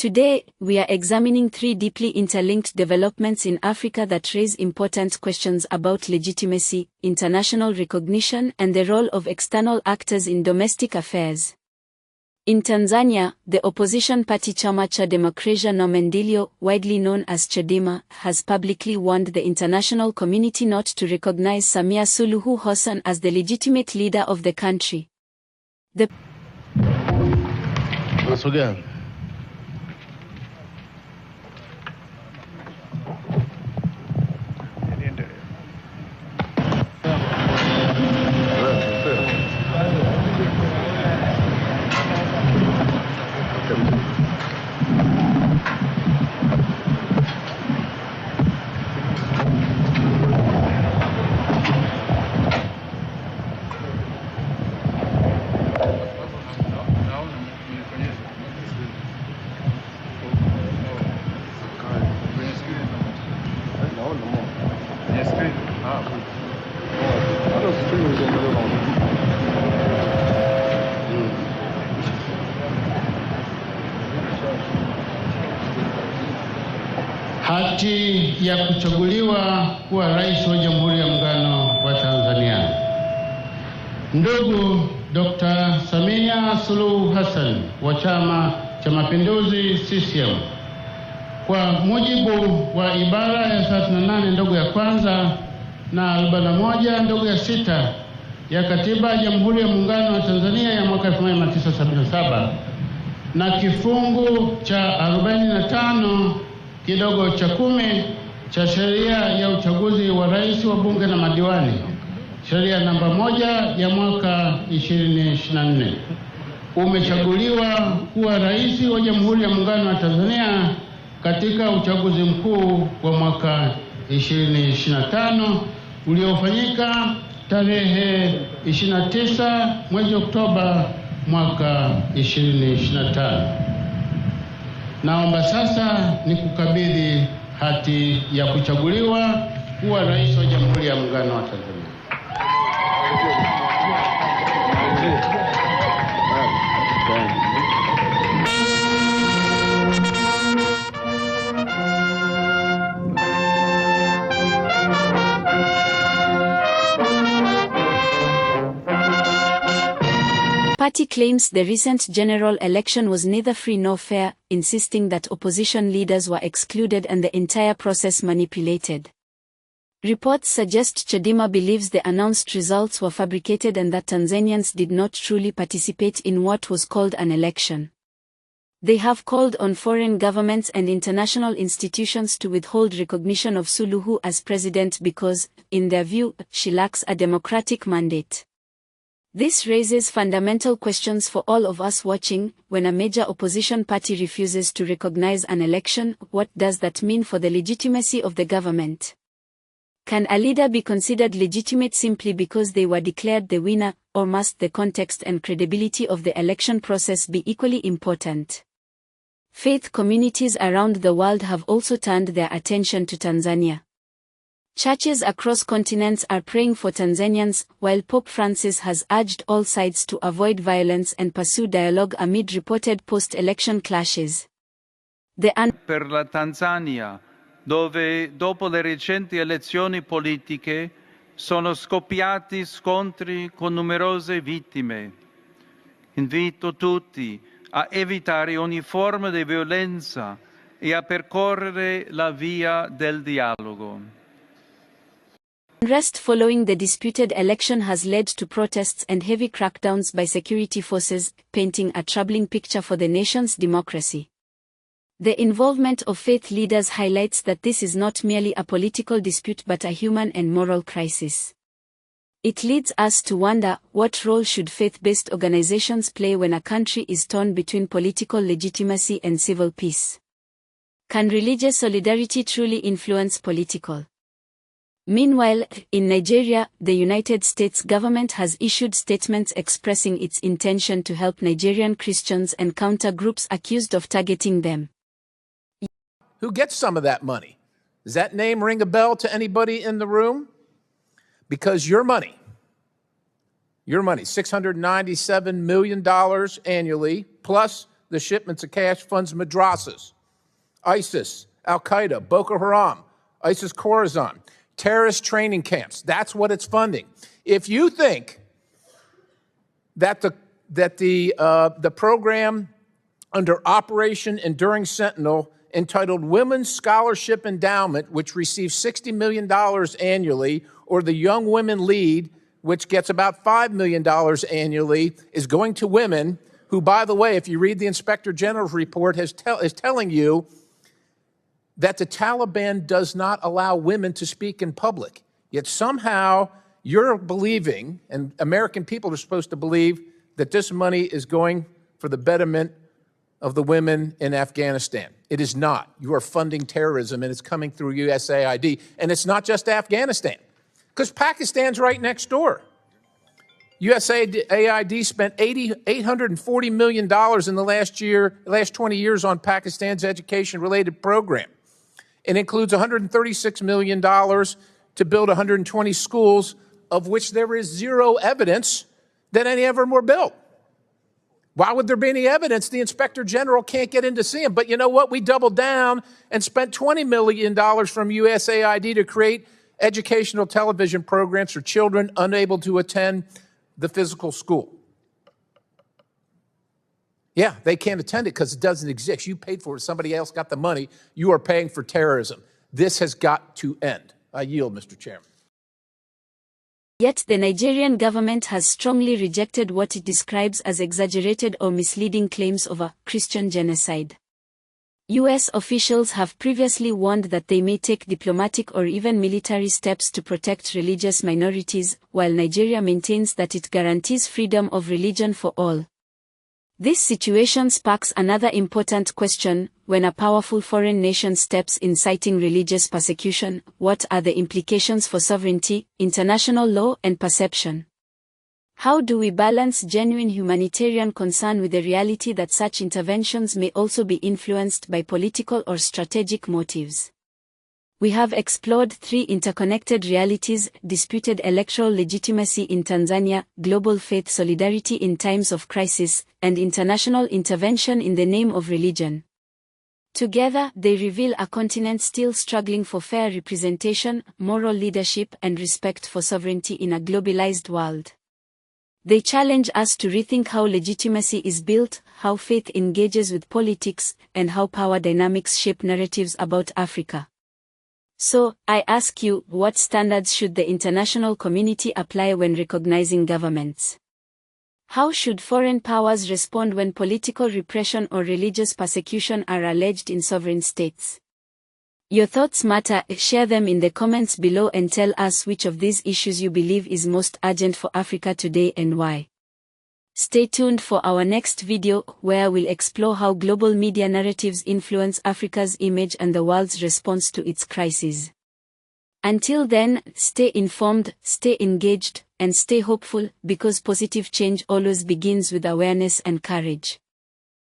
Today, we are examining three deeply interlinked developments in Africa that raise important questions about legitimacy, international recognition, and the role of external actors in domestic affairs. In Tanzania, the opposition party Chama cha Democracia na Maendeleo, widely known as CHADEMA, has publicly warned the international community not to recognize Samia Suluhu Hassan as the legitimate leader of the country. Hati ya kuchaguliwa kuwa rais wa Jamhuri ya Muungano wa Tanzania. Ndugu Dr. Samia Suluhu Hassan wa Chama cha Mapinduzi CCM, kwa mujibu wa ibara ya 38 ndogo ya kwanza na 41 ndogo ya 6 ya Katiba ya Jamhuri ya Muungano wa Tanzania ya mwaka 1977 na kifungu cha 45 kidogo cha 10 cha sheria ya uchaguzi wa rais wa bunge na madiwani, sheria namba 1 ya mwaka 2024, umechaguliwa kuwa rais wa Jamhuri ya Muungano wa Tanzania katika uchaguzi mkuu wa mwaka 2025 uliofanyika tarehe 29 mwezi Oktoba mwaka 2025. Naomba sasa nikukabidhi hati ya kuchaguliwa kuwa rais wa Jamhuri ya Muungano wa Tanzania. Party claims the recent general election was neither free nor fair, insisting that opposition leaders were excluded and the entire process manipulated. Reports suggest CHADEMA believes the announced results were fabricated and that Tanzanians did not truly participate in what was called an election. They have called on foreign governments and international institutions to withhold recognition of Suluhu as president because, in their view, she lacks a democratic mandate. This raises fundamental questions for all of us watching. When a major opposition party refuses to recognize an election, what does that mean for the legitimacy of the government? Can a leader be considered legitimate simply because they were declared the winner, or must the context and credibility of the election process be equally important? Faith communities around the world have also turned their attention to Tanzania. Churches across continents are praying for Tanzanians, while Pope Francis has urged all sides to avoid violence and pursue dialogue amid reported post-election clashes. Per la Tanzania, dove dopo le recenti elezioni politiche sono scoppiati scontri con numerose vittime. Invito tutti a evitare ogni forma di violenza e a percorrere la via del dialogo. Unrest following the disputed election has led to protests and heavy crackdowns by security forces, painting a troubling picture for the nation's democracy. The involvement of faith leaders highlights that this is not merely a political dispute but a human and moral crisis. It leads us to wonder, what role should faith-based organizations play when a country is torn between political legitimacy and civil peace? Can religious solidarity truly influence political? Meanwhile, in Nigeria, the United States government has issued statements expressing its intention to help Nigerian Christians and counter groups accused of targeting them. Who gets some of that money? Does that name ring a bell to anybody in the room? Because your money, $697 million annually, plus the shipments of cash funds madrasas, ISIS, Al-Qaeda, Boko Haram, ISIS Khorasan, terrorist training camps. That's what it's funding. If you think that the program under Operation Enduring Sentinel, entitled Women's Scholarship Endowment, which receives $60 million annually, or the Young Women Lead, which gets about $5 million annually, is going to women who, by the way, if you read the Inspector General's report, is telling you that the Taliban does not allow women to speak in public. Yet somehow you're believing, and American people are supposed to believe, that this money is going for the betterment of the women in Afghanistan. It is not. You are funding terrorism, and it's coming through USAID. And it's not just Afghanistan, because Pakistan's right next door. USAID spent $840 million in the last 20 years on Pakistan's education-related program. It includes $136 million to build 120 schools, of which there is zero evidence that any of them were built. Why would there be any evidence? The Inspector General can't get in to see them. But you know what? We doubled down and spent $20 million from USAID to create educational television programs for children unable to attend the physical school. Yeah, they can't attend it because it doesn't exist. You paid for it. Somebody else got the money. You are paying for terrorism. This has got to end. I yield, Mr. Chairman. Yet the Nigerian government has strongly rejected what it describes as exaggerated or misleading claims of a Christian genocide. U.S. officials have previously warned that they may take diplomatic or even military steps to protect religious minorities, while Nigeria maintains that it guarantees freedom of religion for all. This situation sparks another important question: when a powerful foreign nation steps in citing religious persecution, what are the implications for sovereignty, international law, and perception? How do we balance genuine humanitarian concern with the reality that such interventions may also be influenced by political or strategic motives? We have explored three interconnected realities: disputed electoral legitimacy in Tanzania, global faith solidarity in times of crisis, and international intervention in the name of religion. Together, they reveal a continent still struggling for fair representation, moral leadership, and respect for sovereignty in a globalized world. They challenge us to rethink how legitimacy is built, how faith engages with politics, and how power dynamics shape narratives about Africa. So, I ask you, what standards should the international community apply when recognizing governments? How should foreign powers respond when political repression or religious persecution are alleged in sovereign states? Your thoughts matter. Share them in the comments below and tell us which of these issues you believe is most urgent for Africa today and why. Stay tuned for our next video, where we'll explore how global media narratives influence Africa's image and the world's response to its crises. Until then, stay informed, stay engaged, and stay hopeful, because positive change always begins with awareness and courage.